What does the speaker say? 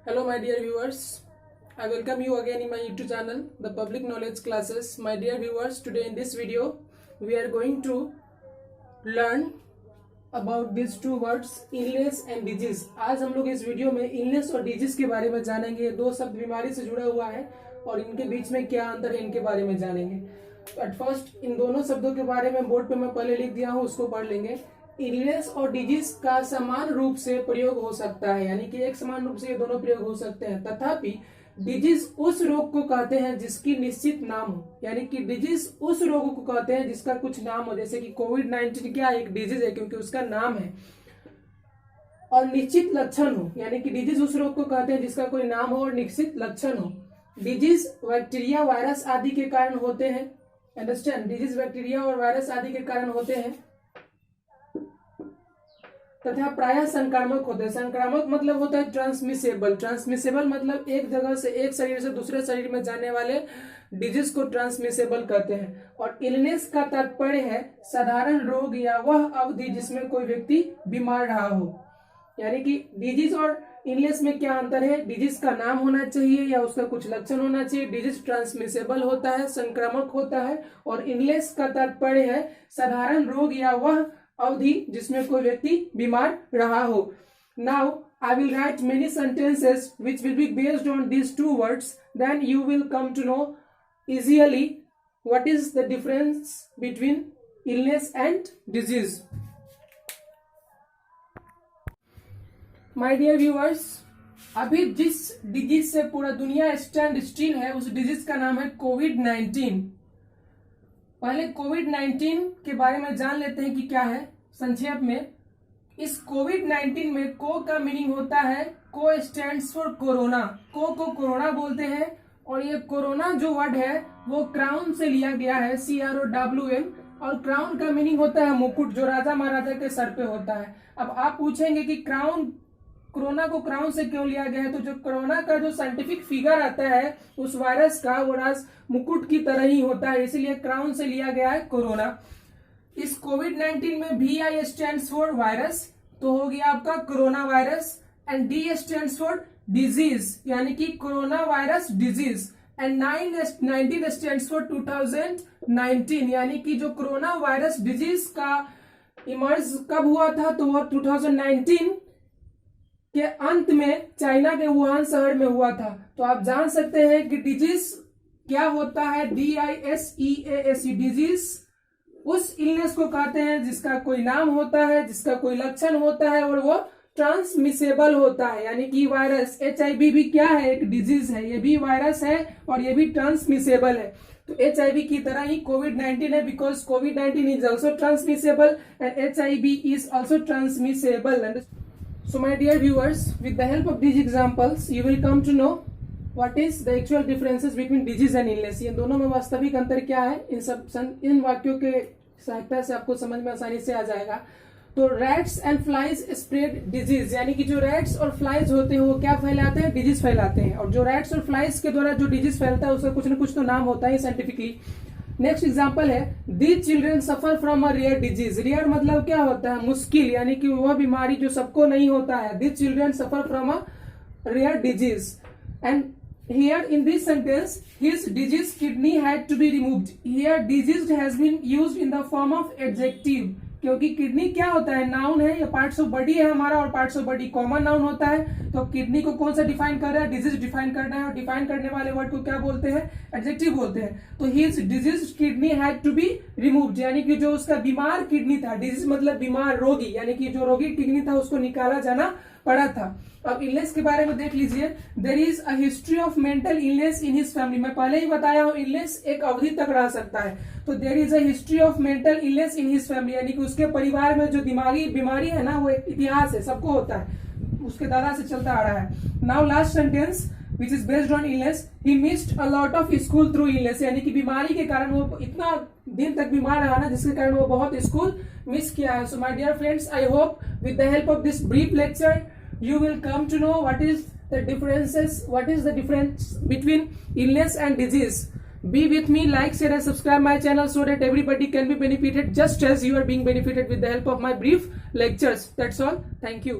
Hello, my dear viewers. I welcome you again in my YouTube channel, the Public Knowledge Classes. My dear viewers, today in this video, we are going to learn about these two words, illness and disease. आज हम लोग इस video में illness और disease के बारे में जानेंगे. ये दो शब्द बीमारी से जुड़ा हुआ है और इनके बीच में क्या अंतर है, इनके बारे में जानेंगे. एट फर्स्ट इन दोनों शब्दों के बारे में बोर्ड पे मैं पहले लिख दिया हूँ, उसको पढ़ लेंगे. इलनेस और डिजीज का समान रूप से प्रयोग हो सकता है, यानी कि एक समान रूप से ये दोनों प्रयोग हो सकते हैं. तथापि डिजीज उस रोग को कहते हैं जिसकी निश्चित नाम हो, यानी कि डिजीज उस रोग को कहते हैं जिसका कुछ नाम हो. जैसे कि कोविड-19 क्या एक डिजीज है क्योंकि उसका नाम है, और निश्चित लक्षण हो, यानी कि डिजीज उस रोग को कहते हैं जिसका कोई नाम हो और निश्चित लक्षण हो. डिजीज बैक्टीरिया, वायरस आदि के कारण होते हैं. अंडरस्टैंड? डिजीज बैक्टीरिया और वायरस आदि के कारण होते हैं तथा प्रायः संक्रामक होते हैं. संक्रामक मतलब होता है ट्रांसमिसेबल. ट्रांसमिसेबल मतलब एक जगह से, एक शरीर से दूसरे शरीर में जाने वाले डिजीज को ट्रांसमिसेबल कहते हैं. और इलनेस का तात्पर्य है साधारण रोग या वह अवधि जिसमें कोई व्यक्ति बीमार रहा हो. यानी कि डिजीज और इलनेस में क्या अंतर है? डिजीज का नाम होना चाहिए या उसका कुछ लक्षण होना चाहिए. डिजीज ट्रांसमिसेबल होता है, संक्रामक होता है, और इलनेस का तात्पर्य है साधारण रोग या वह अवधि जिसमें कोई व्यक्ति बीमार रहा हो. Now I will write many sentences which will be based on these two words. Then you will come to know easily what is the difference between illness and disease. My dear viewers, अभी जिस disease से पूरा दुनिया stand still है उस disease का नाम है कोविड-19. पहले कोविड-19 के बारे में जान लेते हैं कि क्या है संक्षेप में. इस कोविड-19 में को का मीनिंग होता है, को स्टैंड्स फॉर कोरोना. को कोरोना बोलते हैं, और ये कोरोना जो वर्ड है वो क्राउन से लिया गया है, CROWN. और क्राउन का मीनिंग होता है मुकुट, जो राजा महाराजा के सर पे होता है. अब आप पूछेंगे कि कोरोना को क्राउन से क्यों लिया गया है, तो जो कोरोना का जो साइंटिफिक फिगर आता है उस वायरस का, वो राज मुकुट की तरह ही होता है, इसीलिए क्राउन से लिया गया है कोरोना. इस कोविड-19 में VI स्टैंड्स फॉर वायरस, तो हो गया आपका corona virus. And D stands for disease, यानी कि corona virus disease. And 19 stands for 2019, यानी कि जो कोरोना वायरस डिजीज का इमर्ज कब हुआ था, तो वह 2019 के अंत में चाइना के वुहान शहर में हुआ था. तो आप जान सकते हैं कि डिजीज क्या होता है. DISEASE, डिजीज उस इलनेस को कहते हैं जिसका कोई नाम होता है, जिसका कोई लक्षण होता है, और वो ट्रांसमिसेबल होता है. यानी कि वायरस HIV भी क्या है, एक डिजीज है, ये भी वायरस है और ये भी ट्रांसमिसेबल है. तो HIV की तरह ही कोविड-19 है, because covid is also transmissible and HIV is also transmissible. So my dear viewers, with the help of these examples, you will come to know what is the actual differences between disease and illness. ये दोनों में वास्तविक अंतर क्या है, इन वाक्यों के सहायता से आपको समझ में आसानी से आ जाएगा. तो rats and flies spread disease, यानी कि जो रैट्स और फ्लाइज होते हैं वो क्या फैलाते हैं, डिजीज फैलाते हैं. और जो रैट्स और फ्लाइज के द्वारा जो डिजीज फैलता है उसका कुछ न कुछ तो नाम होता है साइंटिफिकली. नेक्स्ट एग्जाम्पल है, these children suffer from a rare disease. Rare मतलब क्या होता है, मुश्किल, यानी कि वह बीमारी जो सबको नहीं होता है. These children suffer from a rare disease. And here in this sentence, his disease kidney had to be removed. Here disease has been used in the form of adjective, क्योंकि किडनी क्या होता है, नाउन है, या parts of body है हमारा, और parts of body common noun होता है. तो किडनी को कौन सा डिफाइन कर रहा है, डिजीज डिफाइन करना है, और डिफाइन करने वाले वर्ड को क्या बोलते हैं, एडजेक्टिव बोलते हैं. तो his disease kidney had to be removed, यानी कि जो उसका बीमार किडनी था, डिजीज मतलब बीमार, रोगी, यानी कि जो रोगी किडनी था उसको निकाला जाना पड़ा था. अब इलनेस के बारे में देख लीजिए. There is a history of mental illness in his family. मैं पहले ही बताया हूं इलनेस एक अवधि तक रह सकता है. तो there is a history of mental illness in his family, यानी कि उसके परिवार में जो दिमागी बीमारी है ना, वो एक इतिहास है, सबको होता है, उसके दादा से चलता आ रहा है. Now last sentence which is based on illness, he missed a lot of school through illness, यानी कि बीमारी के कारण वो इतना दिन तक बीमार रहा ना, जिसके कारण वो बहुत स्कूल मिस किया है. So my dear friends, I hope with the help of this brief lecture you will come to know what is the difference between illness and disease. Be with me, like, share and subscribe my channel so that everybody can be benefited just as you are being benefited with the help of my brief lectures. That's all. Thank you.